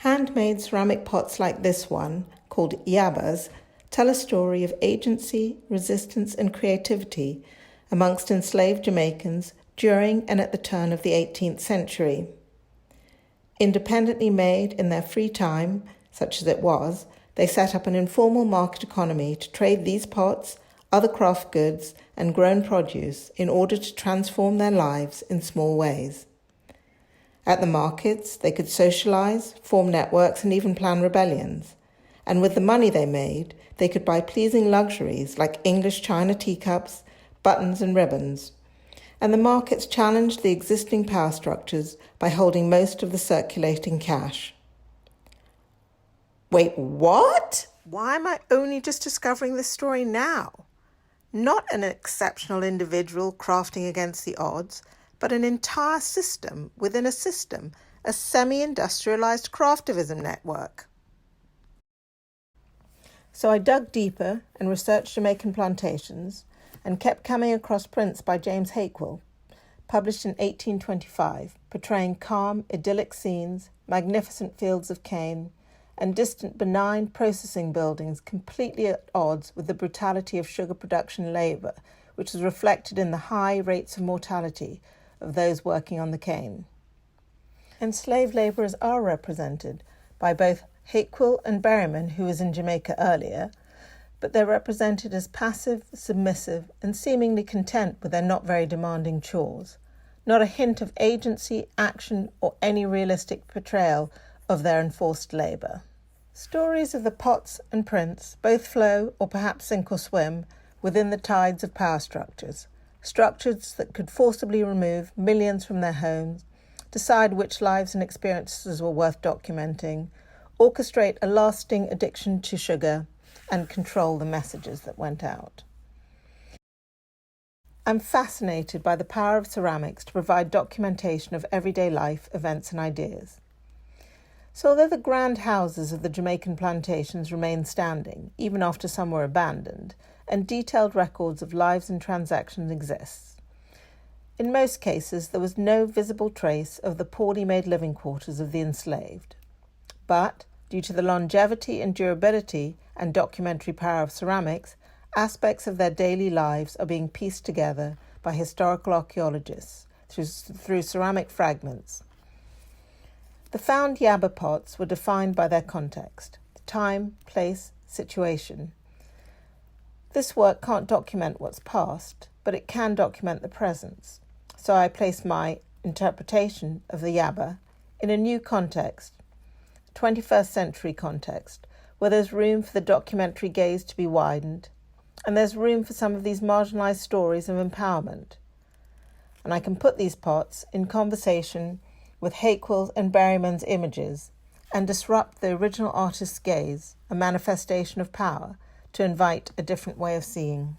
Handmade ceramic pots like this one, called yabas, tell a story of agency, resistance and creativity amongst enslaved Jamaicans during and at the turn of the 18th century. Independently made in their free time, such as it was, they set up an informal market economy to trade these pots, other craft goods and grown produce in order to transform their lives in small ways. At the markets, they could socialise, form networks and even plan rebellions. And with the money they made, they could buy pleasing luxuries like English china teacups, buttons and ribbons. And the markets challenged the existing power structures by holding most of the circulating cash. Wait, what? Why am I only just discovering this story now? Not an exceptional individual crafting against the odds, but an entire system within a system, a semi-industrialized craftivism network. So I dug deeper and researched Jamaican plantations and kept coming across prints by James Hakewill, published in 1825, portraying calm, idyllic scenes, magnificent fields of cane, and distant benign processing buildings completely at odds with the brutality of sugar production labour, which was reflected in the high rates of mortality of those working on the cane. Enslaved labourers are represented by both Hakewill and Berryman, who was in Jamaica earlier, but they're represented as passive, submissive, and seemingly content with their not very demanding chores. Not a hint of agency, action, or any realistic portrayal of their enforced labour. Stories of the pots and prints both flow, or perhaps sink or swim, within the tides of power structures that could forcibly remove millions from their homes, decide which lives and experiences were worth documenting, orchestrate a lasting addiction to sugar, and control the messages that went out. I'm fascinated by the power of ceramics to provide documentation of everyday life, events and ideas. So although the grand houses of the Jamaican plantations remain standing, even after some were abandoned, and detailed records of lives and transactions exist, in most cases there was no visible trace of the poorly made living quarters of the enslaved. But, due to the longevity and durability and documentary power of ceramics, aspects of their daily lives are being pieced together by historical archaeologists through ceramic fragments. The found yaba pots were defined by their context, time, place, situation. This work can't document what's past, but it can document the present. So I place my interpretation of the yaba in a new context, 21st century context, where there's room for the documentary gaze to be widened, and there's room for some of these marginalised stories of empowerment. And I can put these pots in conversation with Hakewill's and Berryman's images and disrupt the original artist's gaze, a manifestation of power, to invite a different way of seeing.